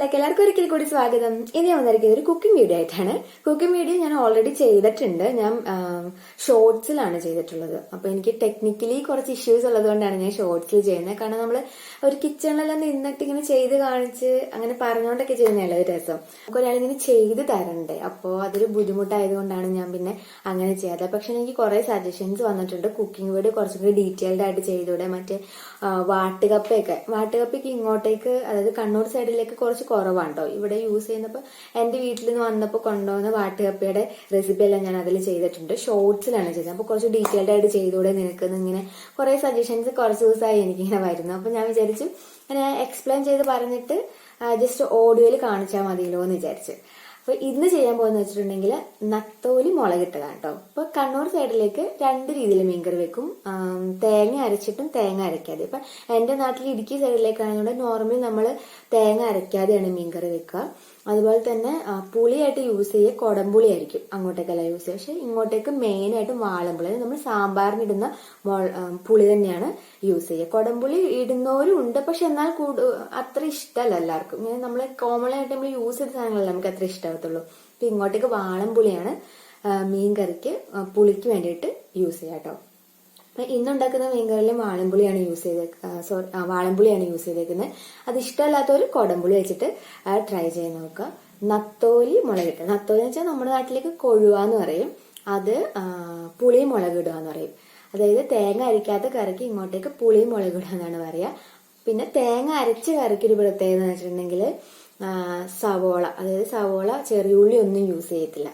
ചാനലിലേക്ക് എല്ലാവർക്കും ഒരിക്കൽ കൂടി സ്വാഗതം. ഇനി വന്നിരിക്കുന്നത് ഒരു കുക്കിംഗ് വീഡിയോ ആയിട്ടാണ്. കുക്കിംഗ് വീഡിയോ ഞാൻ ഓൾറെഡി ചെയ്തിട്ടുണ്ട്. ഞാൻ ഷോർട്സിലാണ് ചെയ്തിട്ടുള്ളത്. അപ്പൊ എനിക്ക് ടെക്നിക്കലി കുറച്ച് ഇഷ്യൂസ് ഉള്ളത് കൊണ്ടാണ് ഞാൻ ഷോർട്സിൽ ചെയ്യുന്നത്. കാരണം നമ്മൾ ഒരു കിച്ചണിലെല്ലാം നിന്നിട്ട് ഇങ്ങനെ ചെയ്ത് കാണിച്ച് അങ്ങനെ പറഞ്ഞുകൊണ്ടൊക്കെ ചെയ്യുന്നതല്ല ഒരു രസം. നമുക്ക് ഒരാളിങ്ങനെ ചെയ്ത് തരണ്ടേ. അപ്പോൾ അതൊരു ബുദ്ധിമുട്ടായതുകൊണ്ടാണ് ഞാൻ പിന്നെ അങ്ങനെ ചെയ്യാതെ. പക്ഷെ എനിക്ക് കുറെ സജഷൻസ് വന്നിട്ടുണ്ട്. കുക്കിംഗ് വീഡിയോ കുറച്ചും കൂടി ഡീറ്റെയിൽഡ് ആയിട്ട് ചെയ്തൂടെ. മറ്റേ വാട്ടുകപ്പയ്ക്ക് ഇങ്ങോട്ടേക്ക്, അതായത് കണ്ണൂർ സൈഡിലേക്ക് കുറച്ച് കുറവാണ് കേട്ടോ ഇവിടെ യൂസ് ചെയ്യുന്നപ്പോൾ. എന്റെ വീട്ടിൽ നിന്ന് വന്നപ്പോൾ കൊണ്ടുവന്ന വാട്ടുകപ്പയുടെ റെസിപ്പി എല്ലാം ഞാൻ അതിൽ ചെയ്തിട്ടുണ്ട്. ഷോർട്സിലാണ് ചെയ്തത്. അപ്പൊ കുറച്ച് ഡീറ്റെയിൽഡ് ആയിട്ട് ചെയ്തൂടെ നിനക്ക് ഇങ്ങനെ കുറെ സജഷൻസ് കുറച്ച് ദിവസമായി എനിക്കിങ്ങനെ വരുന്നു. അപ്പൊ ഞാൻ വിചാരിച്ചു ഞാൻ എക്സ്പ്ലെയിൻ ചെയ്ത് പറഞ്ഞിട്ട് ജസ്റ്റ് ഓഡിയോയിൽ കാണിച്ചാൽ മതിയല്ലോ എന്ന് വിചാരിച്ചു. അപ്പൊ ഇന്ന് ചെയ്യാൻ പോകുന്ന വെച്ചിട്ടുണ്ടെങ്കിൽ നത്തോലി മുളകിട്ടതാണ് കേട്ടോ. അപ്പൊ കണ്ണൂർ സൈഡിലേക്ക് രണ്ട് രീതിയിൽ മീൻകറി വെക്കും. തേങ്ങ അരച്ചിട്ടും തേങ്ങ അരയ്ക്കാതെ. ഇപ്പൊ എന്റെ നാട്ടിൽ ഇടുക്കി സൈഡിലേക്കാണെന്നുണ്ടെങ്കിൽ നോർമലി നമ്മൾ തേങ്ങ അരയ്ക്കാതെയാണ് മീൻകറി വെക്കുക. അതുപോലെ തന്നെ പുളിയായിട്ട് യൂസ് ചെയ്യുക കൊടംപുളി ആയിരിക്കും അങ്ങോട്ടേക്കല്ല യൂസ് ചെയ്യുക. പക്ഷെ ഇങ്ങോട്ടേക്ക് മെയിൻ ആയിട്ട് വാളംപുളി, അതായത് നമ്മൾ സാമ്പാറിന് ഇടുന്ന പുളി തന്നെയാണ് യൂസ് ചെയ്യുക. കൊടംപുളി ഇടുന്നവരും ഉണ്ട്, പക്ഷെ എന്നാൽ അത്ര ഇഷ്ടമല്ല എല്ലാവർക്കും. ഇങ്ങനെ നമ്മൾ കോമൺ ആയിട്ട് നമ്മൾ യൂസ് ചെയ്ത സാധനങ്ങളല്ല നമുക്ക് അത്ര ഇഷ്ടമാകത്തുള്ളൂ. അപ്പൊ ഇങ്ങോട്ടേക്ക് വാളംപുളിയാണ് മീൻ കറിക്ക് പുളിക്ക് വേണ്ടിയിട്ട് യൂസ് ചെയ്യുക കേട്ടോ. ഇന്നുണ്ടാക്കുന്ന മീൻകറിയിൽ വാളംപുളിയാണ് യൂസ് ചെയ്തേക്കുന്നത്. അത് ഇഷ്ടമല്ലാത്തവർ കൊടംപുളി വെച്ചിട്ട് ട്രൈ ചെയ്ത് നോക്കുക. നത്തോലി മുളകിട്ട്, നത്തോലി എന്ന് വെച്ചാൽ നമ്മുടെ നാട്ടിലേക്ക് കൊഴുവ എന്ന് പറയും. അത് പുളി മുളകിടുക എന്ന് പറയും. അതായത് തേങ്ങ അരയ്ക്കാത്ത കറിക്ക് ഇങ്ങോട്ടേക്ക് പുളി മുളകിടുക എന്നാണ് പറയുക. പിന്നെ തേങ്ങ അരച്ച കറിക്ക് ഒരു പ്രത്യേകത എന്ന് വെച്ചിട്ടുണ്ടെങ്കിൽ സവോള, അതായത് സവോള ചെറിയ ഉള്ളി ഒന്നും യൂസ് ചെയ്യത്തില്ല.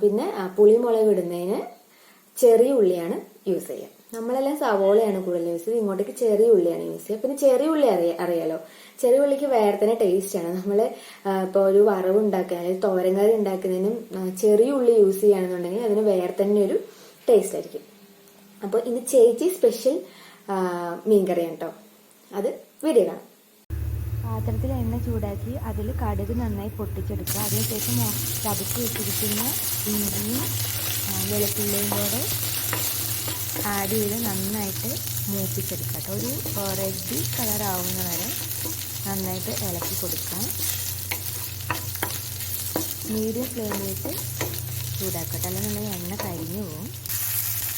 പിന്നെ പുളി മുളക് ഇടുന്നതിന് ചെറിയ ഉള്ളിയാണ് യൂസ് ചെയ്യുക. നമ്മളെല്ലാം സവോളയാണ് കൂടുതൽ യൂസ് ചെയ്യുക. ഇങ്ങോട്ടേക്ക് ചെറിയ ഉള്ളിയാണ് യൂസ് ചെയ്യുക. പിന്നെ ചെറിയ ഉള്ളി അറിയാലോ, ചെറിയ ഉള്ളിക്ക് വേറെ തന്നെ ടേസ്റ്റ് ആണ്. നമ്മൾ ഇപ്പോൾ ഒരു വറവ് ഉണ്ടാക്കുക, അതായത് തോരൻകറി ഉണ്ടാക്കുന്നതിനും ചെറിയ ഉള്ളി യൂസ് ചെയ്യുകയാണെന്നുണ്ടെങ്കിൽ അതിന് വേറെ തന്നെ ഒരു ടേസ്റ്റ് ആയിരിക്കും. അപ്പോൾ ഇത് ചേച്ചി സ്പെഷ്യൽ മീൻകറിയാണ് കേട്ടോ. അത് വീഡിയോ കാണാം. പാത്രത്തിൽ എണ്ണ ചൂടാക്കി അതിൽ കടുക് നന്നായി പൊട്ടിച്ചെടുക്കുക. അതിനുശേഷം ചതച്ച് വെച്ചിരിക്കുന്ന ഇഞ്ചിയും വെളുത്തുള്ളിയും കൂടെ ആഡ് ചെയ്ത് നന്നായിട്ട് മൂപ്പിച്ചെടുക്കുക കേട്ടോ. ഒരു റെഡ് കളർ ആവുന്ന വരെ നന്നായിട്ട് ഇളക്കി കൊടുക്കാം. മീഡിയം ഫ്ലെയിമിലിട്ട് ചൂടാക്കട്ടെ, അല്ലെങ്കിൽ എണ്ണ കരിഞ്ഞു പോകും.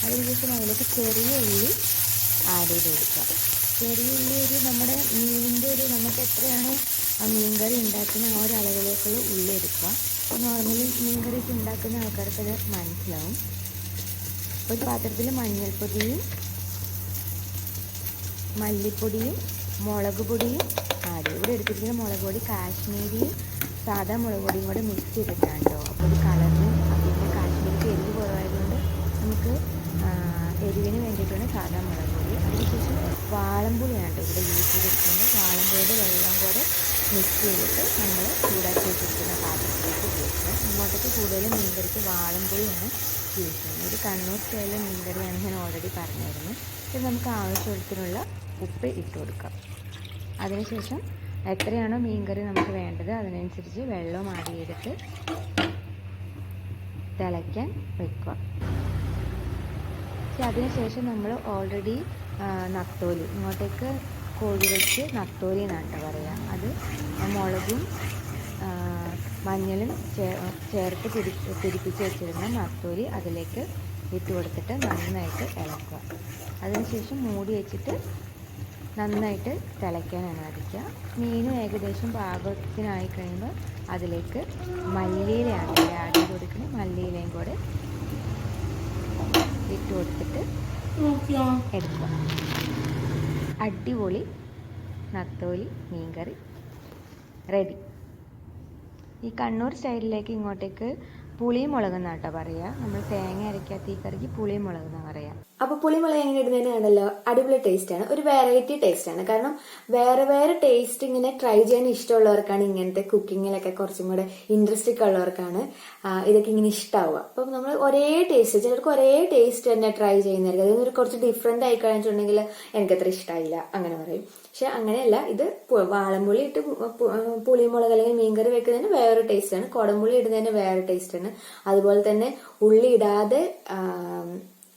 അതിനുശേഷം അതിലേക്ക് ചെറിയ ഉള്ളി ആഡ് ചെയ്ത് കൊടുക്കുക. ചെറിയ ഉള്ളി നമ്മുടെ മീനിൻ്റെ നമുക്ക് എത്രയാണോ ആ മീൻകറി ഉണ്ടാക്കുന്ന ആ ഒരു അളവിലേക്കുള്ള ഉള്ളി എടുക്കുക. നോർമലി മീൻകറിയൊക്കെ ഉണ്ടാക്കുന്ന ആൾക്കാർക്ക് അത് മനസ്സിലാവും. ഒരു പാത്രത്തിൽ മഞ്ഞൾപ്പൊടിയും മല്ലിപ്പൊടിയും മുളക് പൊടിയും ആഡ്. ഇവിടെ എടുത്തിരിക്കുന്ന മുളക് പൊടി കാശ്മീരിയും സാധാ മുളക് പൊടിയും കൂടെ മിക്സ് ചെയ്തിട്ടാണ് കേട്ടോ. അപ്പോൾ ഒരു കളറിനും പിന്നെ കാശ്മീരിക്ക് എരിവ് കുറവായതുകൊണ്ട് നമുക്ക് എരിവിന് വേണ്ടിയിട്ടാണ് സാധാ മുളക് പൊടി. അതിനുശേഷം വാളംപുളിയാണ് കേട്ടോ ഇവിടെ യൂസ് ചെയ്തിരിക്കുന്നത്. വാളംപുളിയുടെ വെള്ളം കൂടെ മിക്സ് ചെയ്തിട്ട് നമ്മൾ ചൂടാക്കി വെച്ചിരിക്കുന്ന പാത്രത്തിലേക്ക് ഉപയോഗിക്കുക. ഇങ്ങോട്ടേക്ക് കൂടുതലും മീൻകറിക്ക് വാളംപുളിയാണ് യൂസ് ചെയ്യുന്നത്. ഒരു കണ്ണൂർ സ്റ്റൈലിലെ മീൻകറിയാണ് ഞാൻ ഓൾറെഡി പറഞ്ഞിരുന്നു. ഇത് നമുക്ക് ആവശ്യത്തിനുള്ള ഉപ്പ് ഇട്ട് കൊടുക്കാം. അതിനുശേഷം എത്രയാണോ മീൻകറി നമുക്ക് വേണ്ടത് അതിനനുസരിച്ച് വെള്ളം ആഡ് ചെയ്തിട്ട് തിളയ്ക്കാൻ വെക്കുക. അതിനുശേഷം നമ്മൾ ഓൾറെഡി നത്തോലി, ഇങ്ങോട്ടേക്ക് കോഴി വെച്ച് നത്തോലി എന്നാണ് പറയുക. അത് മുളകും മഞ്ഞളും ചേർത്ത് പിടിപ്പിച്ച് വെച്ചിരുന്ന നത്തോലി അതിലേക്ക് ഇട്ട് കൊടുത്തിട്ട് നന്നായിട്ട് ഇളക്കുക. അതിനുശേഷം മൂടി വെച്ചിട്ട് നന്നായിട്ട് തിളയ്ക്കാൻ അനുവദിക്കുക. മീനും ഏകദേശം പാകത്തിനായി കഴിയുമ്പോൾ അതിലേക്ക് മല്ലിയിലയാണ് ആഡ് ചെയ്ത് കൊടുക്കുന്നത്. മല്ലിയിലയും കൂടെ ഇട്ട് കൊടുത്തിട്ട് എടുക്കുക. അടിപൊളി നത്തോലി മീൻകറി റെഡി. ഈ കണ്ണൂർ സ്റ്റൈലിലേക്ക് ഇങ്ങോട്ടേക്ക് പുളിയും മുളകെന്നാണ് കേട്ടോ പറയുക. നമ്മൾ തേങ്ങ അരയ്ക്കാത്ത ഈ കറിക്ക് പുളിയും മുളകെന്നാണ് പറയുക. അപ്പൊ പുളിമുളക് എങ്ങനെ ഇടുന്നതിനാണല്ലോ അടിപൊളി ടേസ്റ്റ് ആണ്, ഒരു വെറൈറ്റി ടേസ്റ്റ് ആണ്. കാരണം വേറെ വേറെ ടേസ്റ്റ് ഇങ്ങനെ ട്രൈ ചെയ്യാൻ ഇഷ്ടമുള്ളവർക്കാണ് ഇങ്ങനത്തെ കുക്കിങ്ങിലൊക്കെ കുറച്ചും കൂടെ ഇൻട്രസ്റ്റ് ഒക്കെ ഉള്ളവർക്കാണ് ഇതൊക്കെ ഇങ്ങനെ ഇഷ്ടമാവുക. അപ്പം നമ്മൾ ഒരേ ടേസ്റ്റ്, ചിലർക്ക് ഒരേ ടേസ്റ്റ് തന്നെ ട്രൈ ചെയ്യുന്നതായിരിക്കും. അതൊന്നും കുറച്ച് ഡിഫറെന്റ് ആയി കഴിഞ്ഞിട്ടുണ്ടെങ്കിൽ എനിക്കത്ര ഇഷ്ടമായില്ല അങ്ങനെ പറയും. പക്ഷെ അങ്ങനെയല്ല, ഇത് വാളംപുളി ഇട്ട് പുളിമുളക് അല്ലെങ്കിൽ മീൻകറി വെക്കുന്നതിന് വേറൊരു ടേസ്റ്റ് ആണ്, കുടംപുളി ഇടുന്നതിന് വേറെ ടേസ്റ്റ് ആണ്. അതുപോലെ തന്നെ ഉള്ളി ഇടാതെ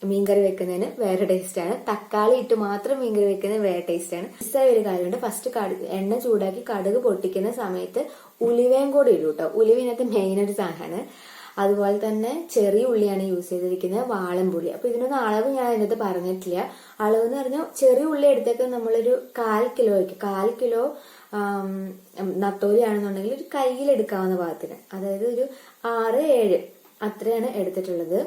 മീൻകറി വെക്കുന്നതിന് വേറെ ടേസ്റ്റാണ്. തക്കാളി ഇട്ട് മാത്രം മീൻകറി വെക്കുന്നതിന് വേറെ ടേസ്റ്റാണ്. മിസ്സായ ഒരു കാര്യമുണ്ട്, ഫസ്റ്റ് എണ്ണ ചൂടാക്കി കടുക് പൊട്ടിക്കുന്ന സമയത്ത് ഉലുവയും കൂടി ഇടും കേട്ടോ. ഉലുവ ഇതിനകത്ത് മെയിൻ ഒരു സാധനമാണ്. അതുപോലെ തന്നെ ചെറിയ ഉള്ളിയാണ് യൂസ് ചെയ്തിരിക്കുന്നത്, വാളൻപുളി. അപ്പൊ ഇതിനൊന്നും അളവ് ഞാൻ അതിനകത്ത് പറഞ്ഞിട്ടില്ല. അളവ് എന്ന് പറഞ്ഞാൽ ചെറിയ ഉള്ളി എടുത്തേക്ക് നമ്മളൊരു 1/4 കിലോ നത്തോലി ആണെന്നുണ്ടെങ്കിൽ ഒരു കയ്യിലെടുക്കാവുന്ന പാകത്തിന്, അതായത് ഒരു 6-7 അത്രയാണ് എടുത്തിട്ടുള്ളത്.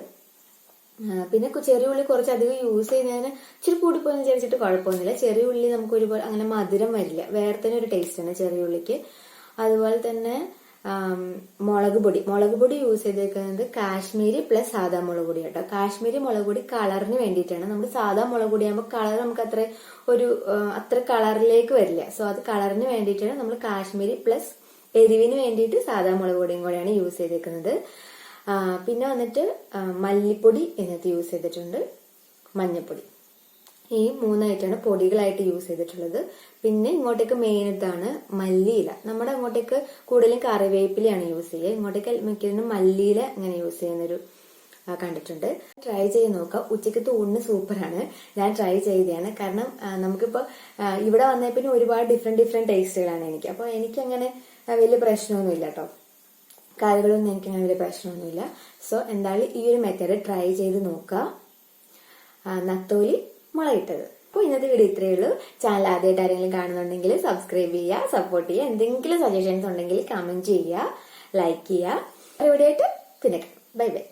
പിന്നെ ചെറിയ ഉള്ളി കുറച്ചധികം യൂസ് ചെയ്യുന്നതിന് ഇച്ചിരി കൂടിപ്പോയെന്ന് വിചാരിച്ചിട്ട് കുഴപ്പമൊന്നുമില്ല. ചെറിയ ഉള്ളി നമുക്ക് ഒരുപോലെ അങ്ങനെ മധുരം വരില്ല, വേറെ തന്നെ ഒരു ടേസ്റ്റാണ് ചെറിയ ഉള്ളിക്ക്. അതുപോലെ തന്നെ മുളക് പൊടി യൂസ് ചെയ്തേക്കുന്നത് കാശ്മീരി പ്ലസ് സാധാ മുളക് പൊടി കേട്ടോ. കാശ്മീരി മുളക് പൊടി കളറിന് വേണ്ടിയിട്ടാണ്. നമ്മുടെ സാധാ മുളക് പൊടി ആകുമ്പോൾ കളർ നമുക്ക് അത്ര കളറിലേക്ക് വരില്ല. സോ അത് കളറിന് വേണ്ടിയിട്ടാണ് നമ്മൾ കാശ്മീരി പ്ലസ് എരിവിന് വേണ്ടിയിട്ട് സാധാ മുളക് പൊടിയും കൂടെയാണ് യൂസ് ചെയ്തേക്കുന്നത്. പിന്നെ വന്നിട്ട് മല്ലിപ്പൊടി ഇതിനകത്ത് യൂസ് ചെയ്തിട്ടുണ്ട്, മഞ്ഞപ്പൊടി. ഈ 3 ഐറ്റമാണ് പൊടികളായിട്ട് യൂസ് ചെയ്തിട്ടുള്ളത്. പിന്നെ ഇങ്ങോട്ടേക്ക് മെയിൻ ഇതാണ് മല്ലിയില. നമ്മുടെ അങ്ങോട്ടേക്ക് കൂടുതലും കറിവേപ്പിലയാണ് യൂസ് ചെയ്യുക, ഇങ്ങോട്ടേക്ക് മിക്കതിനും മല്ലിയില ഇങ്ങനെ യൂസ് ചെയ്യുന്നൊരു കണ്ടിട്ടുണ്ട്. ട്രൈ ചെയ്ത് നോക്കാം. ഉച്ചയ്ക്കത്തെ ഊണിന് സൂപ്പറാണ്. ഞാൻ ട്രൈ ചെയ്തതാണ്. കാരണം നമുക്കിപ്പോ ഇവിടെ വന്നേ പിന്നെ ഒരുപാട് ഡിഫറെന്റ് ടേസ്റ്റുകളാണ് എനിക്ക്. അപ്പൊ എനിക്കങ്ങനെ വലിയ പ്രശ്നമൊന്നുമില്ല കേട്ടോ, കറികളൊന്നും എനിക്കങ്ങനെ വലിയ പ്രശ്നമൊന്നുമില്ല. സോ എന്തായാലും ഈ ഒരു മെത്തേഡ് ട്രൈ ചെയ്ത് നോക്കുക. നത്തോലി മുളകിട്ടത്. അപ്പോൾ ഇന്നത്തെ വീഡിയോ ഇത്രയേ ഉള്ളൂ. ചാനൽ ആദ്യമായിട്ട് ആരെങ്കിലും കാണുന്നുണ്ടെങ്കിൽ സബ്സ്ക്രൈബ് ചെയ്യുക, സപ്പോർട്ട് ചെയ്യുക. എന്തെങ്കിലും സജഷൻസ് ഉണ്ടെങ്കിൽ കമന്റ് ചെയ്യുക, ലൈക്ക് ചെയ്യുക. വീഡിയോ ആയിട്ട് പിന്നെ ബൈ ബൈ.